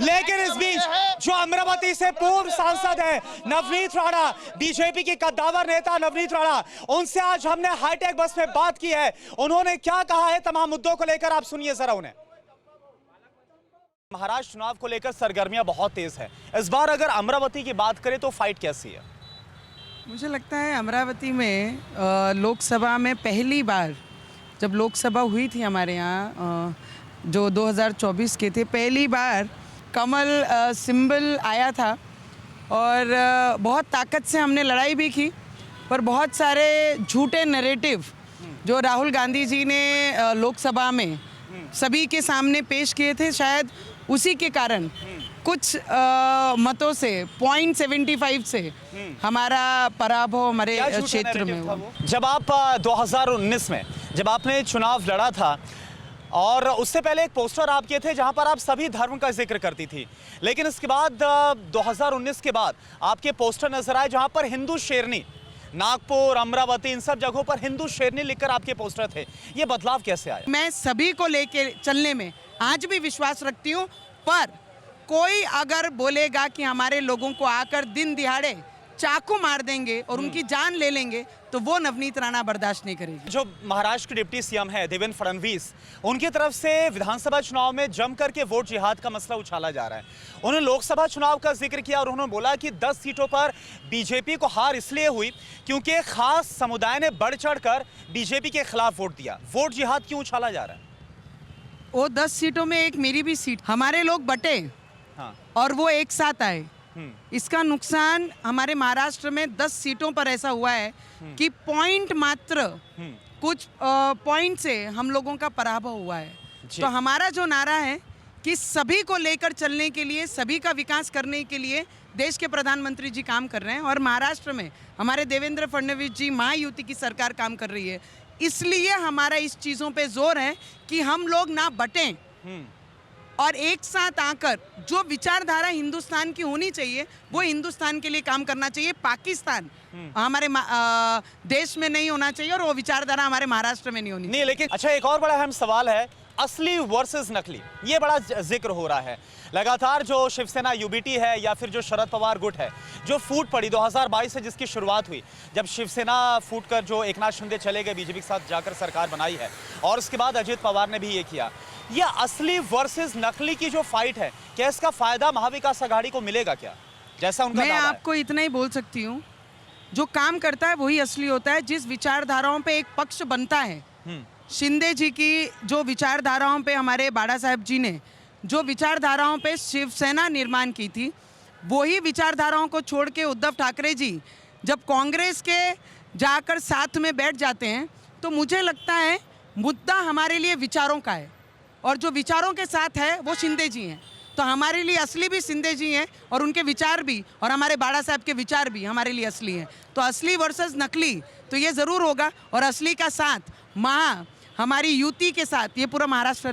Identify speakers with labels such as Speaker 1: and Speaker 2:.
Speaker 1: लेकिन इस बीच जो अमरावती से पूर्व सांसद है नवनीत राणा, बीजेपी के कद्दावर नेता नवनीत राणा, उनसे आज हमने हाईटेक बस में बात की है। उन्होंने क्या कहा है तमाम मुद्दों को लेकर, आप सुनिए जरा उन्हें। महाराष्ट्र चुनाव को लेकर सरगर्मियां बहुत तेज है। इस बार अगर अमरावती की बात करें तो फाइट कैसी है?
Speaker 2: मुझे लगता है अमरावती में लोकसभा में पहली बार जब लोकसभा हुई थी हमारे यहाँ जो 2024 के थे, पहली बार कमल सिंबल आया था और बहुत ताकत से हमने लड़ाई भी की। पर बहुत सारे झूठे नैरेटिव जो राहुल गांधी जी ने लोकसभा में सभी के सामने पेश किए थे, शायद उसी के कारण कुछ मतों से 0.75 से हमारा पराभव हमारे क्षेत्र में हुआ।
Speaker 1: जब आप 2019 में जब आपने चुनाव लड़ा था और उससे पहले एक पोस्टर आप किए थे जहां पर आप सभी धर्म का जिक्र करती थी, लेकिन इसके बाद 2019 के बाद आपके पोस्टर नजर आए जहां पर हिंदू शेरनी, नागपुर, अमरावती, इन सब जगहों पर हिंदू शेरनी लिखकर आपके पोस्टर थे। ये बदलाव कैसे आया?
Speaker 2: मैं सभी को लेके चलने में आज भी विश्वास रखती हूँ, पर कोई अगर बोलेगा कि हमारे लोगों को आकर दिन दिहाड़े चाकू मार देंगे और उनकी जान ले लेंगे, तो वो नवनीत राणा बर्दाश्त नहीं करेगी।
Speaker 1: जो महाराष्ट्र के डिप्टी सीएम है देवेंद्र फडणवीस, उनकी तरफ से विधानसभा चुनाव में जम करके वोट जिहाद का मसला उछाला जा रहा है। उन्होंने लोकसभा चुनाव का जिक्र किया और उन्होंने बोला कि 10 सीटों पर बीजेपी को हार इसलिए हुई क्योंकि एक खास समुदाय ने बढ़ चढ़कर बीजेपी के खिलाफ वोट दिया। वोट जिहाद क्यों उछाला जा रहा है?
Speaker 2: वो 10 सीटों में एक मेरी भी सीट, हमारे लोग बटे और वो एक साथ आए। इसका नुकसान हमारे महाराष्ट्र में 10 सीटों पर ऐसा हुआ है कि पॉइंट मात्र कुछ पॉइंट से हम लोगों का पराभव हुआ है। तो हमारा जो नारा है कि सभी को लेकर चलने के लिए, सभी का विकास करने के लिए देश के प्रधानमंत्री जी काम कर रहे हैं और महाराष्ट्र में हमारे देवेंद्र फडणवीस जी महायुति की सरकार काम कर रही है। इसलिए हमारा इस चीज़ों पे जोर है कि हम लोग ना बटें और एक साथ आकर जो विचारधारा हिंदुस्तान की होनी चाहिए वो हिंदुस्तान के लिए काम करना चाहिए। पाकिस्तान हमारे देश में नहीं होना चाहिए और वो विचारधारा हमारे महाराष्ट्र में नहीं होनी चाहिए।
Speaker 1: लेकिन अच्छा, एक और बड़ा अहम सवाल है, असली वर्सेस नकली, ये बड़ा जिक्र हो रहा है लगातार। जो शिवसेना यूबीटी है या फिर जो शरद पवार गुट है, जो फूट पड़ी 2022 से जिसकी शुरुआत हुई, जब शिवसेना फूट कर जो एकनाथ शिंदे चले गए, बीजेपी के साथ जाकर सरकार बनाई है और उसके बाद अजित पवार ने भी ये किया। ये असली वर्सेस नकली की जो फाइट है, क्या इसका फायदा महाविकास आघाड़ी को मिलेगा क्या, जैसा उनका
Speaker 2: मैं
Speaker 1: दावा है?
Speaker 2: आपको इतना ही बोल सकती हूँ, जो काम करता है वही असली होता है। जिस विचारधाराओं पे एक पक्ष बनता है, शिंदे जी की जो विचारधाराओं पे, हमारे बाड़ा साहब जी ने जो विचारधाराओं पे शिवसेना निर्माण की थी, वही विचारधाराओं को छोड़ के उद्धव ठाकरे जी जब कांग्रेस के जाकर साथ में बैठ जाते हैं, तो मुझे लगता है मुद्दा हमारे लिए विचारों का है और जो विचारों के साथ है वो शिंदे जी हैं। तो हमारे लिए असली भी शिंदे जी हैं और उनके विचार भी, और हमारे बाड़ा साहब के विचार भी हमारे लिए असली हैं। तो असली वर्सेस नकली तो ये ज़रूर होगा और असली का साथ हमारी युति के साथ ये पूरा महाराष्ट्र